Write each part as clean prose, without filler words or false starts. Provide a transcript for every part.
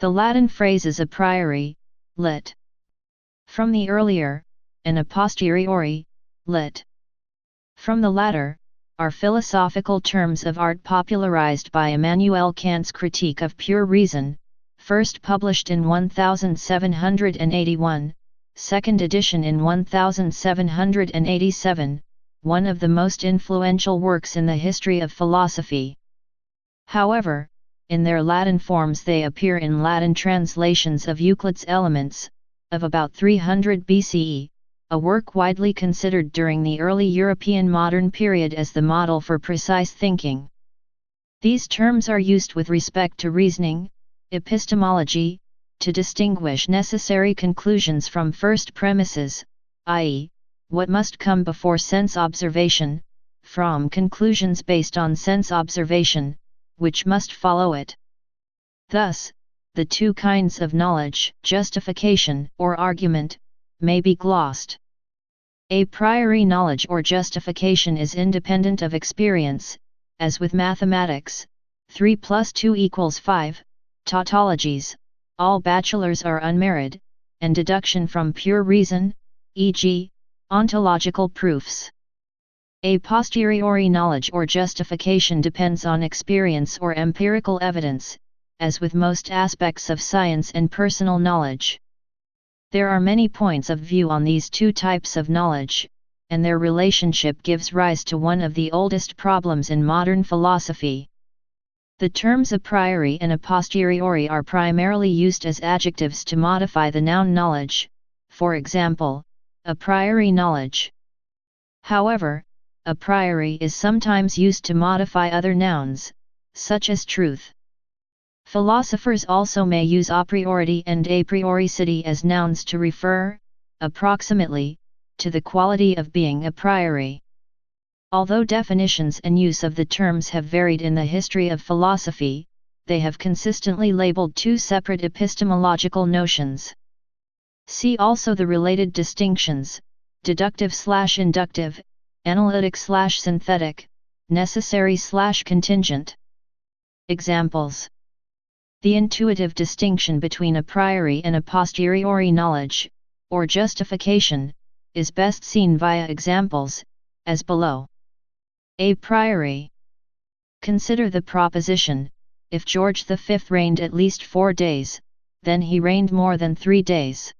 The Latin phrases a priori, lit. From the earlier, and a posteriori, lit. From the latter, are philosophical terms of art popularized by Immanuel Kant's Critique of Pure Reason, first published in 1781, second edition in 1787, one of the most influential works in the history of philosophy. However, in their Latin forms they appear in Latin translations of Euclid's Elements, of about 300 BCE, a work widely considered during the early European modern period as the model for precise thinking. These terms are used with respect to reasoning, epistemology, to distinguish necessary conclusions from first premises, i.e., what must come before sense observation, from conclusions based on sense observation, which must follow it. Thus, the two kinds of knowledge, justification or argument, may be glossed. A priori knowledge or justification is independent of experience, as with mathematics, 3 plus 2 equals 5, tautologies, all bachelors are unmarried, and deduction from pure reason, e.g., ontological proofs. A posteriori knowledge or justification depends on experience or empirical evidence, as with most aspects of science and personal knowledge. There are many points of view on these two types of knowledge, and their relationship gives rise to one of the oldest problems in modern philosophy. The terms a priori and a posteriori are primarily used as adjectives to modify the noun knowledge, for example, a priori knowledge. However, a priori is sometimes used to modify other nouns, such as truth. Philosophers also may use a priori and a prioricity as nouns to refer, approximately, to the quality of being a priori. Although definitions and use of the terms have varied in the history of philosophy, they have consistently labeled two separate epistemological notions. See also the related distinctions: deductive/inductive, analytic/synthetic, necessary/contingent. Examples: the intuitive distinction between a priori and a posteriori knowledge, or justification, is best seen via examples, as below. A priori. Consider the proposition: if George V reigned at least 4 days, then he reigned more than 3 days.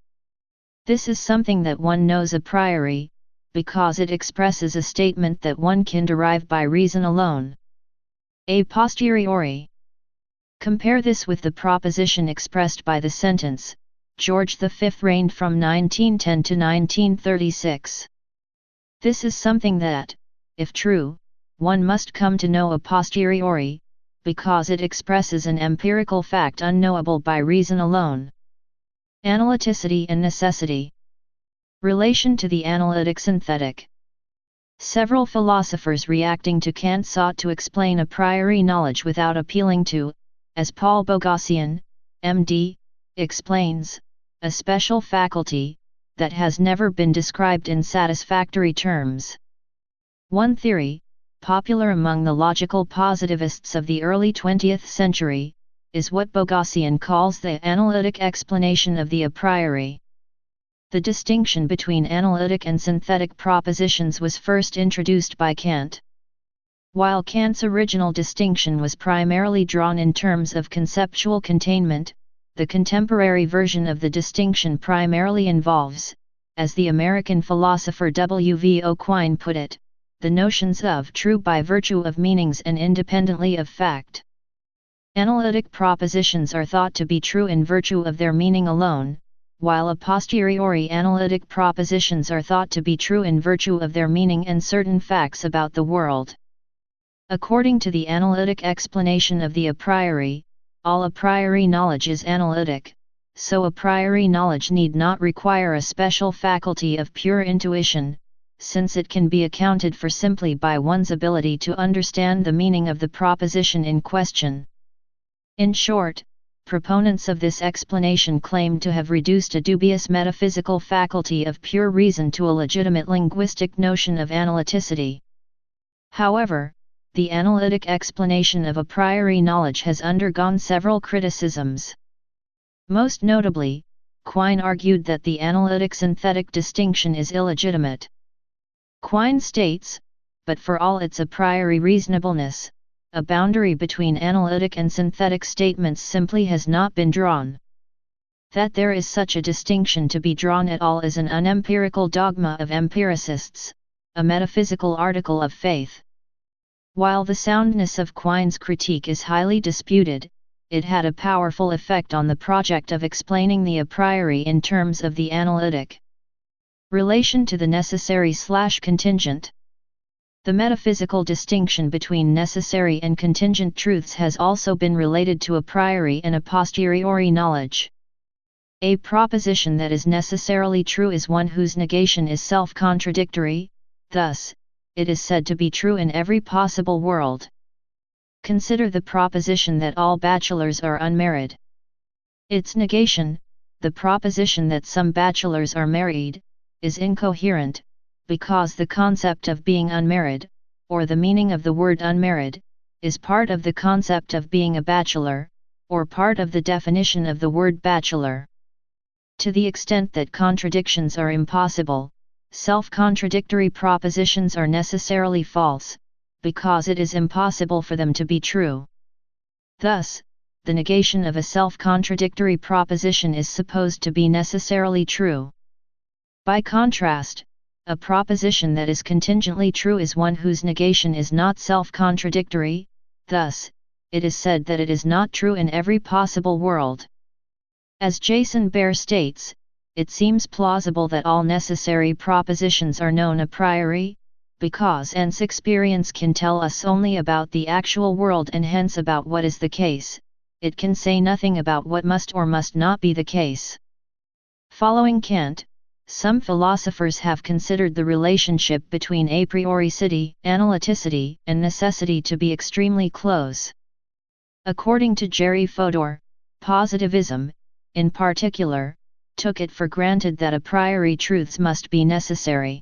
This is something that one knows a priori, because it expresses a statement that one can derive by reason alone. A posteriori. Compare this with the proposition expressed by the sentence, George V reigned from 1910 to 1936. This is something that, if true, one must come to know a posteriori, because it expresses an empirical fact unknowable by reason alone. Analyticity and necessity. Relation to the analytic synthetic. Several philosophers reacting to Kant sought to explain a priori knowledge without appealing to, as Paul Bogossian, M.D., explains, a special faculty that has never been described in satisfactory terms. One theory, popular among the logical positivists of the early 20th century, is what Bogossian calls the analytic explanation of the a priori. The distinction between analytic and synthetic propositions was first introduced by Kant. While Kant's original distinction was primarily drawn in terms of conceptual containment, the contemporary version of the distinction primarily involves, as the American philosopher W.V. Quine put it, the notions of true by virtue of meanings and independently of fact. Analytic propositions are thought to be true in virtue of their meaning alone, while a posteriori analytic propositions are thought to be true in virtue of their meaning and certain facts about the world. According to the analytic explanation of the a priori, all a priori knowledge is analytic, so a priori knowledge need not require a special faculty of pure intuition, since it can be accounted for simply by one's ability to understand the meaning of the proposition in question. In short, proponents of this explanation claim to have reduced a dubious metaphysical faculty of pure reason to a legitimate linguistic notion of analyticity. However, the analytic explanation of a priori knowledge has undergone several criticisms. Most notably, Quine argued that the analytic-synthetic distinction is illegitimate. Quine states, but for all its a priori reasonableness, a boundary between analytic and synthetic statements simply has not been drawn. That there is such a distinction to be drawn at all is an unempirical dogma of empiricists, a metaphysical article of faith. While the soundness of Quine's critique is highly disputed, it had a powerful effect on the project of explaining the a priori in terms of the analytic relation to the necessary/contingent. The metaphysical distinction between necessary and contingent truths has also been related to a priori and a posteriori knowledge. A proposition that is necessarily true is one whose negation is self-contradictory, thus, it is said to be true in every possible world. Consider the proposition that all bachelors are unmarried. Its negation, the proposition that some bachelors are married, is incoherent, because the concept of being unmarried, or the meaning of the word unmarried, is part of the concept of being a bachelor, or part of the definition of the word bachelor. To the extent that contradictions are impossible, self-contradictory propositions are necessarily false, because it is impossible for them to be true. Thus, the negation of a self-contradictory proposition is supposed to be necessarily true. By contrast, a proposition that is contingently true is one whose negation is not self-contradictory, thus, it is said that it is not true in every possible world. As Jason Bear states, it seems plausible that all necessary propositions are known a priori, because sense experience can tell us only about the actual world and hence about what is the case, it can say nothing about what must or must not be the case. Following Kant, some philosophers have considered the relationship between a prioricity, analyticity, and necessity to be extremely close. According to Jerry Fodor, positivism, in particular, took it for granted that a priori truths must be necessary.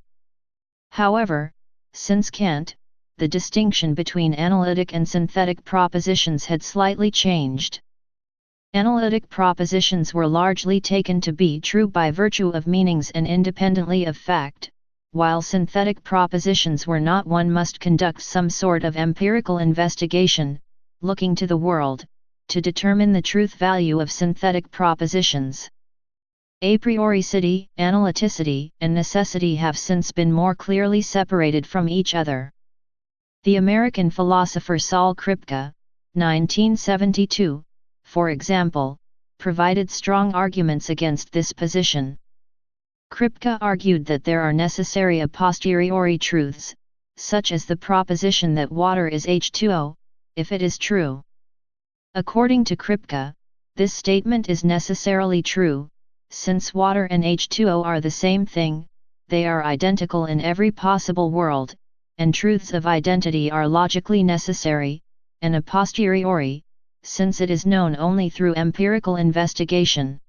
However, since Kant, the distinction between analytic and synthetic propositions had slightly changed. Analytic propositions were largely taken to be true by virtue of meanings and independently of fact, while synthetic propositions were not. One must conduct some sort of empirical investigation, looking to the world, to determine the truth value of synthetic propositions. A prioricity, analyticity, and necessity have since been more clearly separated from each other. The American philosopher Saul Kripke, 1972, for example, provided strong arguments against this position. Kripke argued that there are necessary a posteriori truths, such as the proposition that water is H2O, if it is true. According to Kripke, this statement is necessarily true, since water and H2O are the same thing, they are identical in every possible world, and truths of identity are logically necessary, and a posteriori, since it is known only through empirical investigation.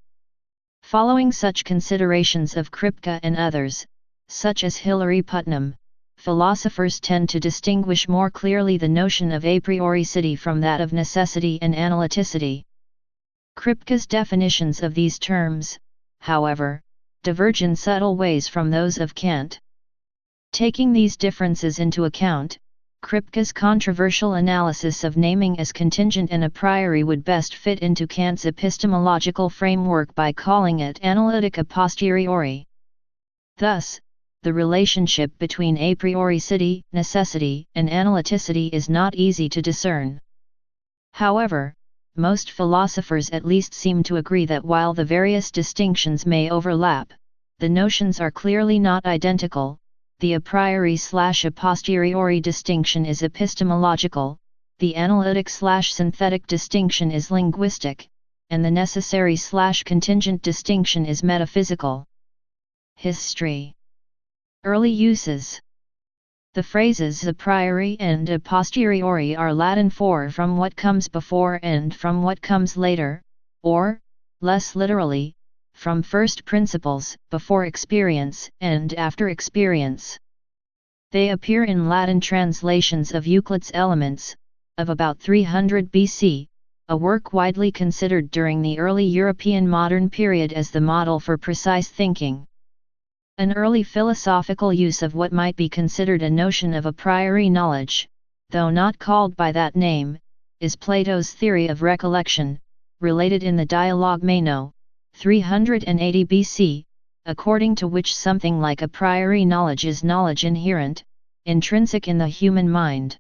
Following such considerations of Kripke and others, such as Hilary Putnam, philosophers tend to distinguish more clearly the notion of a prioricity from that of necessity and analyticity. Kripke's definitions of these terms, however, diverge in subtle ways from those of Kant. Taking these differences into account, Kripke's controversial analysis of naming as contingent and a priori would best fit into Kant's epistemological framework by calling it analytic a posteriori. Thus, the relationship between a prioricity, necessity, and analyticity is not easy to discern. However, most philosophers at least seem to agree that while the various distinctions may overlap, the notions are clearly not identical. The a priori/a posteriori distinction is epistemological, the analytic/synthetic distinction is linguistic, and the necessary/contingent distinction is metaphysical. History. Early uses. The phrases a priori and a posteriori are Latin for from what comes before and from what comes later, or, less literally, from first principles, before experience, and after experience. They appear in Latin translations of Euclid's Elements, of about 300 BC, a work widely considered during the early European modern period as the model for precise thinking. An early philosophical use of what might be considered a notion of a priori knowledge, though not called by that name, is Plato's theory of recollection, related in the dialogue Meno, 380 BC, according to which something like a priori knowledge is knowledge inherent, intrinsic in the human mind.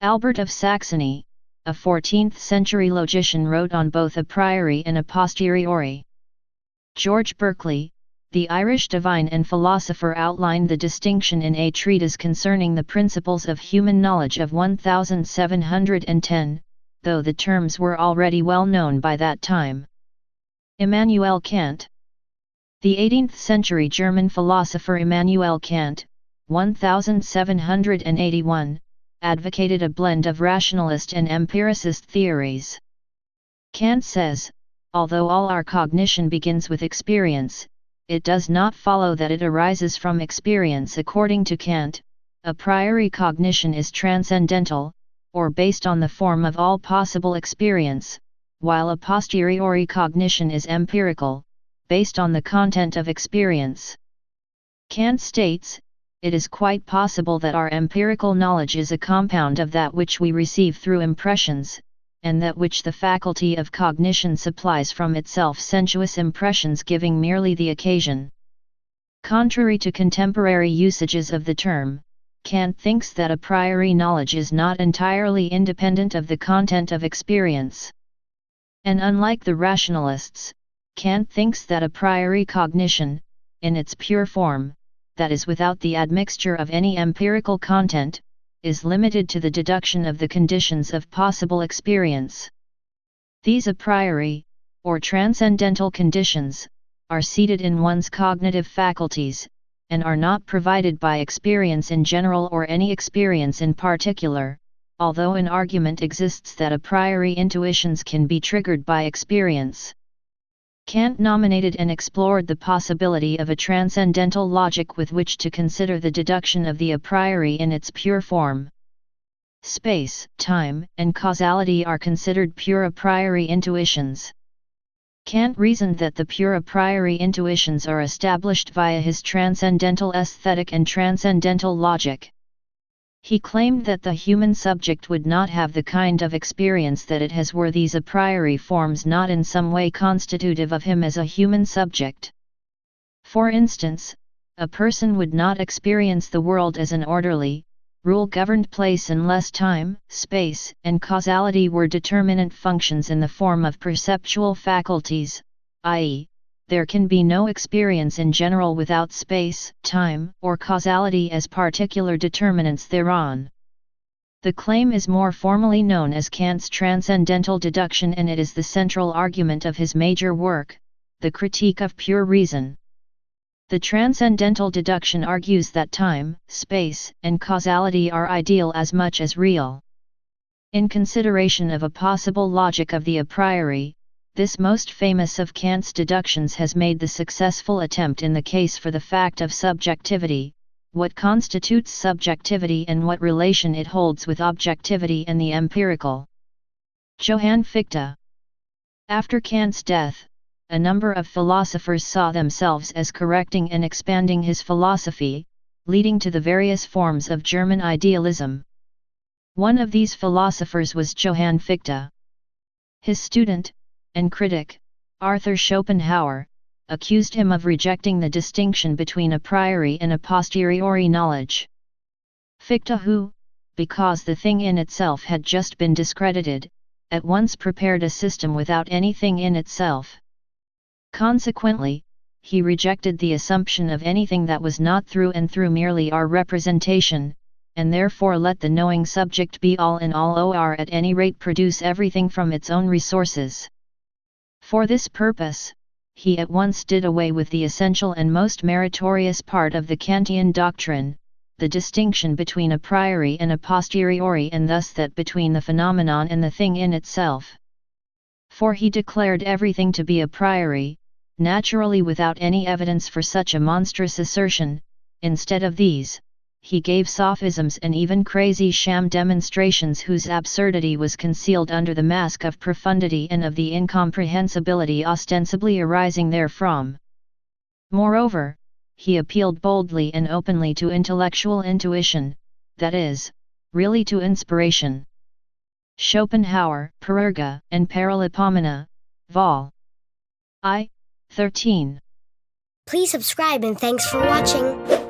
Albert of Saxony, a 14th-century logician, wrote on both a priori and a posteriori. George Berkeley, the Irish divine and philosopher, outlined the distinction in a treatise concerning the principles of human knowledge of 1710, though the terms were already well known by that time. Immanuel Kant. The 18th-century German philosopher Immanuel Kant, 1781, advocated a blend of rationalist and empiricist theories. Kant says, although all our cognition begins with experience, it does not follow that it arises from experience. According to Kant, a priori cognition is transcendental, or based on the form of all possible experience, while a posteriori cognition is empirical, based on the content of experience. Kant states, it is quite possible that our empirical knowledge is a compound of that which we receive through impressions, and that which the faculty of cognition supplies from itself, sensuous impressions giving merely the occasion. Contrary to contemporary usages of the term, Kant thinks that a priori knowledge is not entirely independent of the content of experience. And unlike the rationalists, Kant thinks that a priori cognition, in its pure form, that is without the admixture of any empirical content, is limited to the deduction of the conditions of possible experience. These a priori, or transcendental conditions, are seated in one's cognitive faculties, and are not provided by experience in general or any experience in particular, although an argument exists that a priori intuitions can be triggered by experience. Kant nominated and explored the possibility of a transcendental logic with which to consider the deduction of the a priori in its pure form. Space, time, and causality are considered pure a priori intuitions. Kant reasoned that the pure a priori intuitions are established via his transcendental aesthetic and transcendental logic. He claimed that the human subject would not have the kind of experience that it has were these a priori forms not in some way constitutive of him as a human subject. For instance, a person would not experience the world as an orderly, rule-governed place unless time, space, and causality were determinant functions in the form of perceptual faculties, i.e., there can be no experience in general without space, time, or causality as particular determinants thereon. The claim is more formally known as Kant's Transcendental Deduction, and it is the central argument of his major work, The Critique of Pure Reason. The Transcendental Deduction argues that time, space, and causality are ideal as much as real. In consideration of a possible logic of the a priori, this most famous of Kant's deductions has made the successful attempt in the case for the fact of subjectivity, what constitutes subjectivity and what relation it holds with objectivity and the empirical. Johann Fichte. After Kant's death, a number of philosophers saw themselves as correcting and expanding his philosophy, leading to the various forms of German idealism. One of these philosophers was Johann Fichte. His student and critic, Arthur Schopenhauer, accused him of rejecting the distinction between a priori and a posteriori knowledge. Fichte, who, because the thing in itself had just been discredited, at once prepared a system without anything in itself. Consequently, he rejected the assumption of anything that was not through and through merely our representation, and therefore let the knowing subject be all in all, or at any rate produce everything from its own resources. For this purpose, he at once did away with the essential and most meritorious part of the Kantian doctrine, the distinction between a priori and a posteriori, and thus that between the phenomenon and the thing in itself. For he declared everything to be a priori, naturally without any evidence for such a monstrous assertion. Instead of these, he gave sophisms and even crazy sham demonstrations whose absurdity was concealed under the mask of profundity and of the incomprehensibility ostensibly arising therefrom. Moreover, he appealed boldly and openly to intellectual intuition, that is, really to inspiration. Schopenhauer, Pererga, and Paralipomena, Vol. I. 13. Please subscribe and thanks for watching.